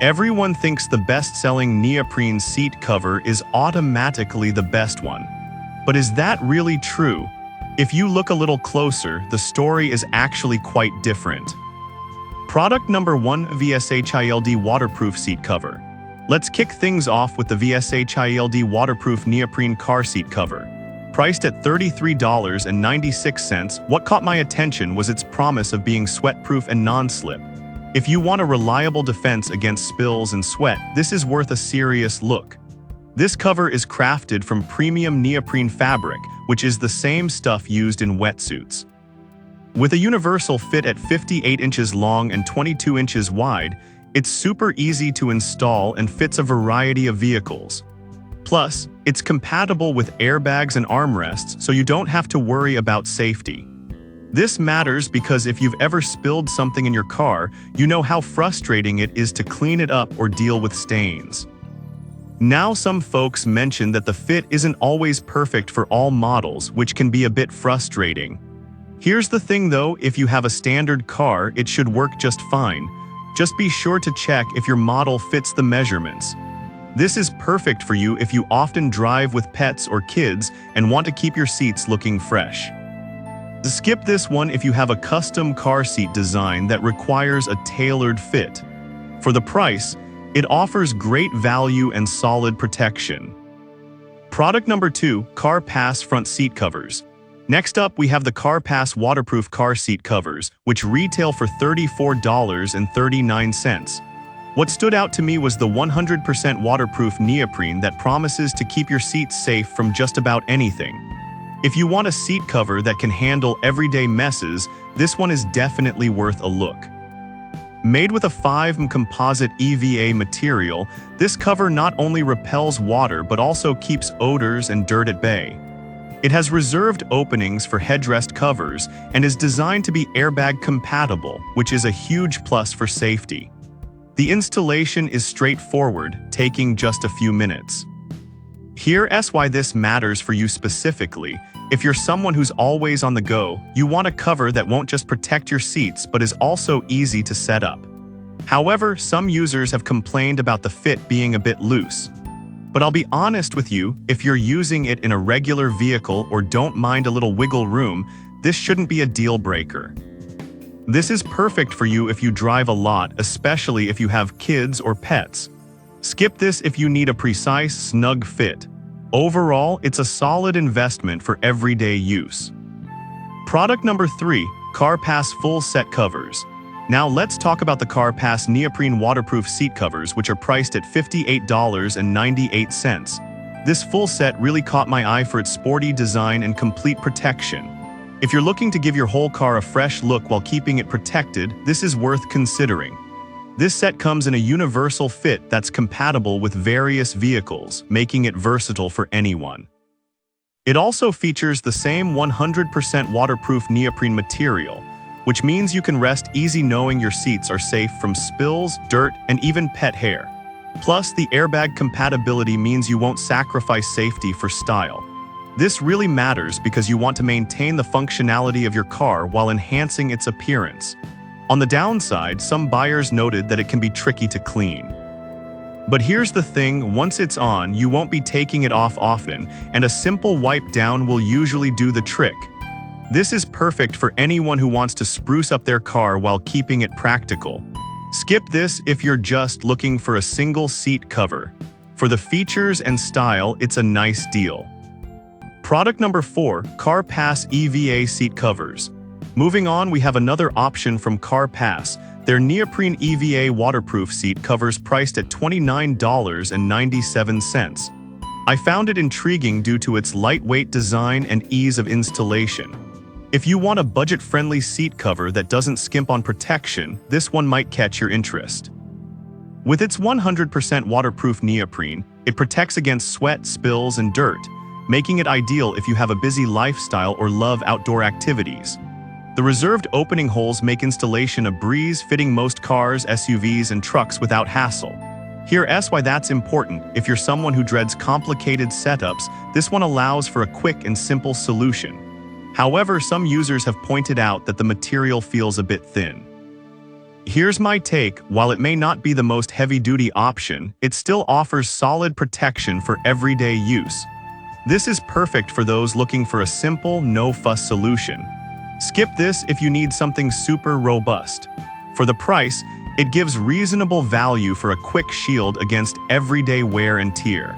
Everyone thinks the best-selling neoprene seat cover is automatically the best one. But is that really true? If you look a little closer, the story is actually quite different. Product number 1, VSHILD Waterproof Seat Cover. Let's kick things off with the VSHILD Waterproof Neoprene Car Seat Cover. Priced at $33.96, what caught my attention was its promise of being sweat-proof and non-slip. If you want a reliable defense against spills and sweat, this is worth a serious look. This cover is crafted from premium neoprene fabric, which is the same stuff used in wetsuits. With a universal fit at 58 inches long and 22 inches wide, it's super easy to install and fits a variety of vehicles. Plus, it's compatible with airbags and armrests, so you don't have to worry about safety. This matters because if you've ever spilled something in your car, you know how frustrating it is to clean it up or deal with stains. Now, some folks mention that the fit isn't always perfect for all models, which can be a bit frustrating. Here's the thing though, if you have a standard car, it should work just fine. Just be sure to check if your model fits the measurements. This is perfect for you if you often drive with pets or kids and want to keep your seats looking fresh. Skip this one if you have a custom car seat design that requires a tailored fit. For the price, it offers great value and solid protection. Product number 2, Car Pass Front Seat Covers. Next up, we have the Car Pass Waterproof Car Seat Covers, which retail for $34.39. What stood out to me was the 100% waterproof neoprene that promises to keep your seats safe from just about anything. If you want a seat cover that can handle everyday messes, this one is definitely worth a look. Made with a 5M composite EVA material, this cover not only repels water but also keeps odors and dirt at bay. It has reserved openings for headrest covers and is designed to be airbag compatible, which is a huge plus for safety. The installation is straightforward, taking just a few minutes. Here's why this matters for you specifically. If you're someone who's always on the go, you want a cover that won't just protect your seats but is also easy to set up. However, some users have complained about the fit being a bit loose. But I'll be honest with you, if you're using it in a regular vehicle or don't mind a little wiggle room, this shouldn't be a deal breaker. This is perfect for you if you drive a lot, especially if you have kids or pets. Skip this if you need a precise, snug fit. Overall, it's a solid investment for everyday use. Product number 3, Car Pass Full Set Covers. Now let's talk about the Car Pass Neoprene Waterproof Seat Covers, which are priced at $58.98. This full set really caught my eye for its sporty design and complete protection. If you're looking to give your whole car a fresh look while keeping it protected, this is worth considering. This set comes in a universal fit that's compatible with various vehicles, making it versatile for anyone. It also features the same 100% waterproof neoprene material, which means you can rest easy knowing your seats are safe from spills, dirt, and even pet hair. Plus, the airbag compatibility means you won't sacrifice safety for style. This really matters because you want to maintain the functionality of your car while enhancing its appearance. On the downside, some buyers noted that it can be tricky to clean. But here's the thing, once it's on, you won't be taking it off often, and a simple wipe down will usually do the trick. This is perfect for anyone who wants to spruce up their car while keeping it practical. Skip this if you're just looking for a single seat cover. For the features and style, it's a nice deal. Product number 4, Car Pass EVA Seat Covers. Moving on, we have another option from Car Pass, their neoprene EVA waterproof seat covers priced at $29.97. I found it intriguing due to its lightweight design and ease of installation. If you want a budget-friendly seat cover that doesn't skimp on protection, this one might catch your interest. With its 100% waterproof neoprene, it protects against sweat, spills, and dirt, making it ideal if you have a busy lifestyle or love outdoor activities. The reserved opening holes make installation a breeze, fitting most cars, SUVs, and trucks without hassle. Here's why that's important. If you're someone who dreads complicated setups, this one allows for a quick and simple solution. However, some users have pointed out that the material feels a bit thin. Here's my take: while it may not be the most heavy-duty option, it still offers solid protection for everyday use. This is perfect for those looking for a simple, no-fuss solution. Skip this if you need something super robust. For the price, it gives reasonable value for a quick shield against everyday wear and tear.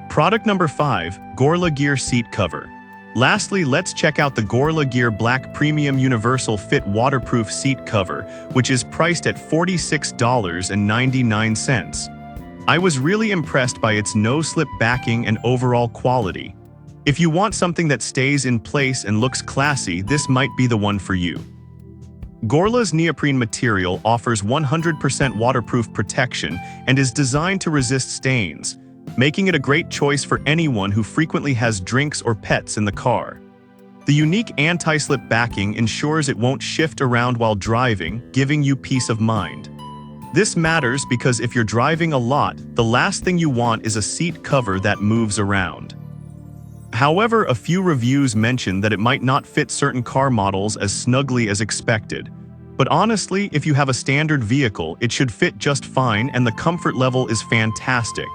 Product number 5, Gorilla Gear Seat Cover. Lastly, let's check out the Gorilla Gear Black Premium Universal Fit Waterproof Seat Cover, which is priced at $46.99. I was really impressed by its no-slip backing and overall quality. If you want something that stays in place and looks classy, this might be the one for you. Gorilla's neoprene material offers 100% waterproof protection and is designed to resist stains, making it a great choice for anyone who frequently has drinks or pets in the car. The unique anti-slip backing ensures it won't shift around while driving, giving you peace of mind. This matters because if you're driving a lot, the last thing you want is a seat cover that moves around. However, a few reviews mention that it might not fit certain car models as snugly as expected. But honestly, if you have a standard vehicle, it should fit just fine and the comfort level is fantastic.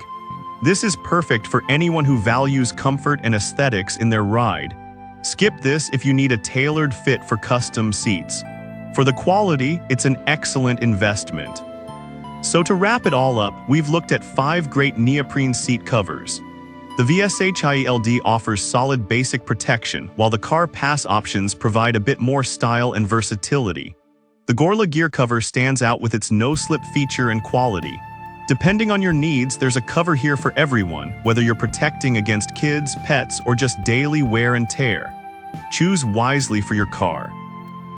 This is perfect for anyone who values comfort and aesthetics in their ride. Skip this if you need a tailored fit for custom seats. For the quality, it's an excellent investment. So to wrap it all up, we've looked at 5 great neoprene seat covers. The VSHIELD offers solid basic protection, while the car pass options provide a bit more style and versatility. The Gorilla Gear cover stands out with its no-slip feature and quality. Depending on your needs, there's a cover here for everyone, whether you're protecting against kids, pets, or just daily wear and tear. Choose wisely for your car.